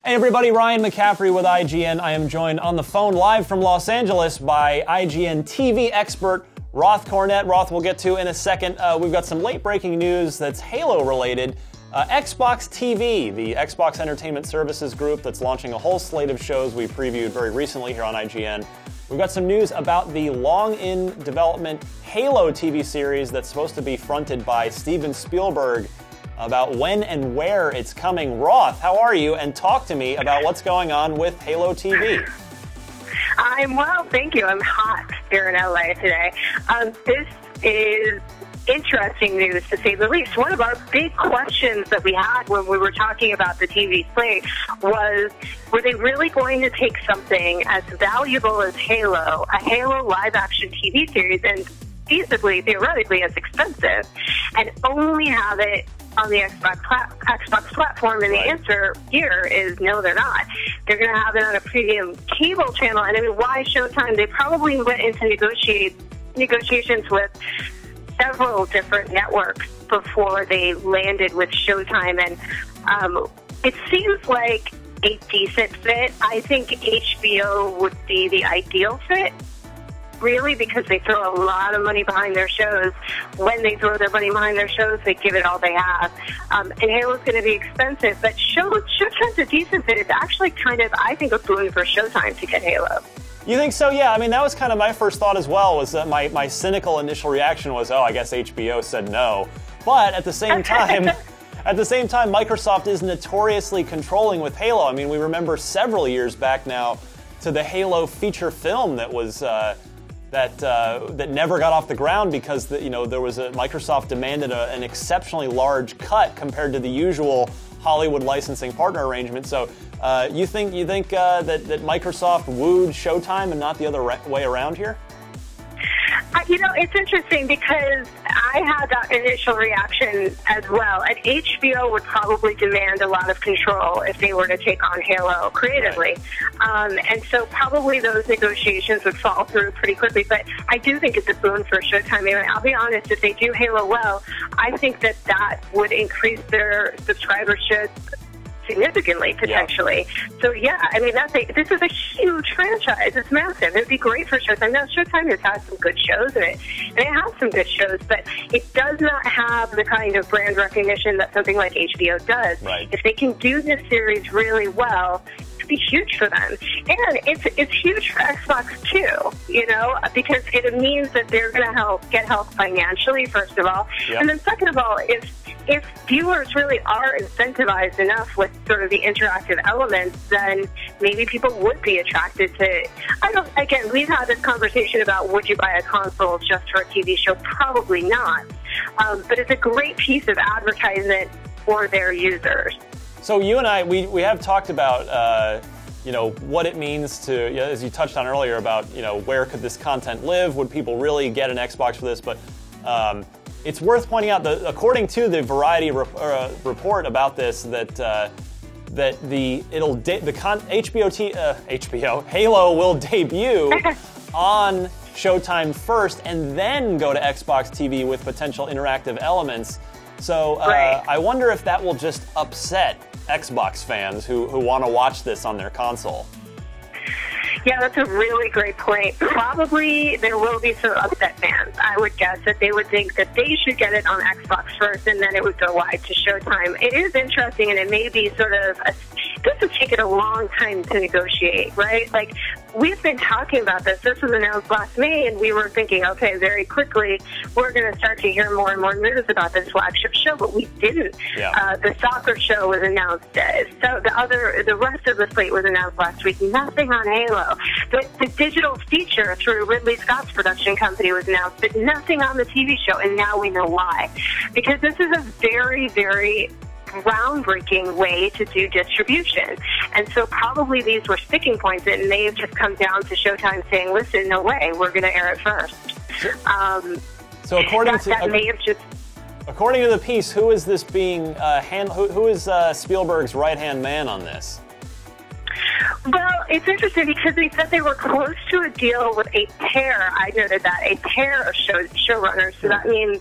Hey everybody, Ryan McCaffrey with IGN. I am joined on the phone live from Los Angeles by IGN TV expert Roth Cornett. Roth, we'll get to in a second. We've got some late breaking news that's Halo related. Xbox TV, the Xbox Entertainment Services group that's launching a whole slate of shows we previewed very recently here on IGN. We've got some news about the long in development Halo TV series that's supposed to be fronted by Steven Spielberg, about when and where it's coming. Roth, how are you? And talk to me about what's going on with Halo TV. I'm well, thank you. I'm hot here in LA today. This is interesting news, to say the least. One of our big questions that we had when we were talking about the TV slate was, were they really going to take something as valuable as Halo, a Halo live-action TV series, and feasibly, theoretically, as expensive, and only have it on the Xbox platform? And the answer here is no, they're not. They're going to have it on a premium cable channel. And I mean, why Showtime? They probably went into negotiations with several different networks before they landed with Showtime. And it seems like a decent fit. I think HBO would be the ideal fit, really, because they throw a lot of money behind their shows. When they throw their money behind their shows, they give it all they have. And Halo's going to be expensive, but Showtime's a decent fit. It's actually kind of, I think, a boon for Showtime to get Halo. You think so? Yeah, I mean, that was kind of my first thought as well, was that my cynical initial reaction was, oh, I guess HBO said no. But at the same time, Microsoft is notoriously controlling with Halo. I mean, we remember several years back now to the Halo feature film that was that never got off the ground because there was Microsoft demanded an exceptionally large cut compared to the usual Hollywood licensing partner arrangement. So you think that Microsoft wooed Showtime and not the other way around here? It's interesting because I had that initial reaction as well. And HBO would probably demand a lot of control if they were to take on Halo creatively. Right. And so probably those negotiations would fall through pretty quickly. But I do think it's a boon for Showtime. I mean, I'll be honest, if they do Halo well, I think that would increase their subscribership significantly, potentially. Yeah. So yeah, I mean, this is a huge franchise. It's massive. It'd be great for Showtime. Now, Showtime has had some good shows in it, and it has some good shows, but it does not have the kind of brand recognition that something like HBO does. Right. If they can do this series really well, it'd be huge for them. And it's huge for Xbox too, because it means that they're going to get help financially, first of all. Yep. And then second of all, if viewers really are incentivized enough with sort of the interactive elements, then maybe people would be attracted to. Again, we've had this conversation about would you buy a console just for a TV show? Probably not. But it's a great piece of advertisement for their users. So you and I, we have talked about, what it means to, as you touched on earlier, about, where could this content live? Would people really get an Xbox for this? But it's worth pointing out that according to the Variety report about this, that Halo will debut on Showtime first, and then go to Xbox TV with potential interactive elements. So right. I wonder if that will just upset Xbox fans who want to watch this on their console. Yeah, that's a really great point. Probably there will be some upset fans. I would guess that they would think that they should get it on Xbox first and then it would go wide to Showtime. It is interesting, and it may be sort of this has taken a long time to negotiate, right? Like, we've been talking about this. This was announced last May, and we were thinking, okay, very quickly, we're going to start to hear more and more news about this flagship show, but we didn't. Yeah. The soccer show was announced. So the rest of the slate was announced last week. Nothing on Halo. The digital feature through Ridley Scott's production company was announced, but nothing on the TV show, and now we know why. Because this is a very, very groundbreaking way to do distribution. And so probably these were sticking points, and they have just come down to Showtime saying, listen, no way, we're going to air it first. So according to the piece, who is this being, who is Spielberg's right-hand man on this? Well, it's interesting because they said they were close to a deal with a pair. I noted that, a pair of showrunners. So that means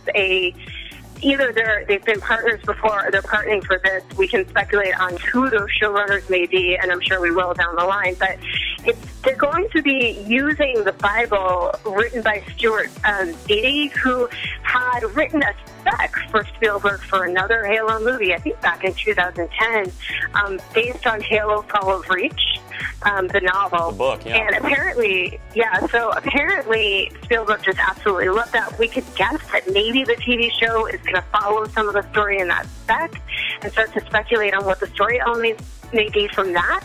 either they've been partners before or they're partnering for this. We can speculate on who those showrunners may be, and I'm sure we will down the line. But they're going to be using the Bible written by Stuart Beattie, who had written a spec for Spielberg for another Halo movie, I think back in 2010, based on Halo Fall of Reach, the novel. The book, yeah. And apparently, so apparently Spielberg just absolutely loved that. We could guess that maybe the TV show is going to follow some of the story in that spec and start to speculate on what the story elements may be from that.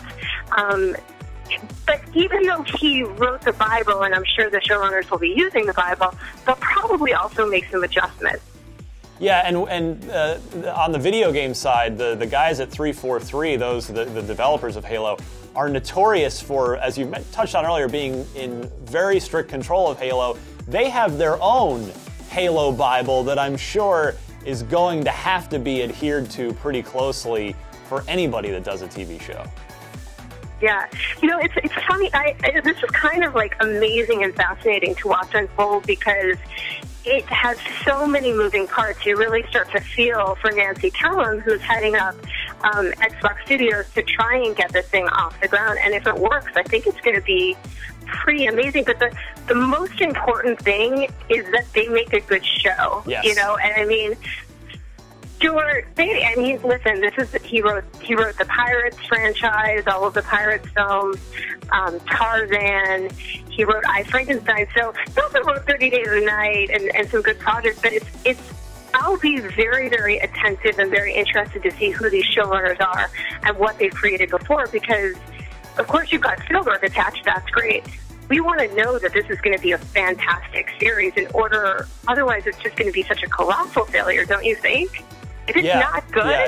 But even though he wrote the Bible, and I'm sure the showrunners will be using the Bible, they'll probably also make some adjustments. Yeah, and on the video game side, the guys at 343, the developers of Halo, are notorious for, as you touched on earlier, being in very strict control of Halo. They have their own Halo Bible that I'm sure is going to have to be adhered to pretty closely for anybody that does a TV show. Yeah, it's funny. This is kind of like amazing and fascinating to watch unfold because it has so many moving parts. You really start to feel for Nancy Kellum, who's heading up Xbox Studios to try and get this thing off the ground. And if it works, I think it's going to be pretty amazing. But the most important thing is that they make a good show. Yes. And I mean, Stuart Beattie, I mean, listen, he wrote the Pirates franchise, all of the Pirates films, Tarzan. He wrote I, Frankenstein. So he also wrote 30 Days a Night and some good projects. But I'll be very, very attentive and very interested to see who these showrunners are and what they've created before. Because, of course, you've got Spielberg attached. That's great. We want to know that this is going to be a fantastic series. Otherwise, it's just going to be such a colossal failure, don't you think? If it's not good,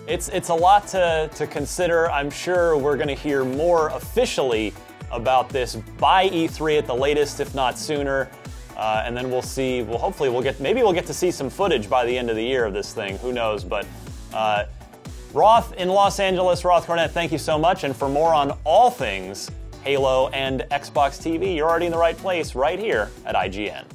it's a lot to consider. I'm sure we're going to hear more officially about this by E3 at the latest, if not sooner. And then we'll see. Well, hopefully we'll get to see some footage by the end of the year of this thing. Who knows? But Roth in Los Angeles, Roth Cornett, thank you so much. And for more on all things Halo and Xbox TV, you're already in the right place right here at IGN.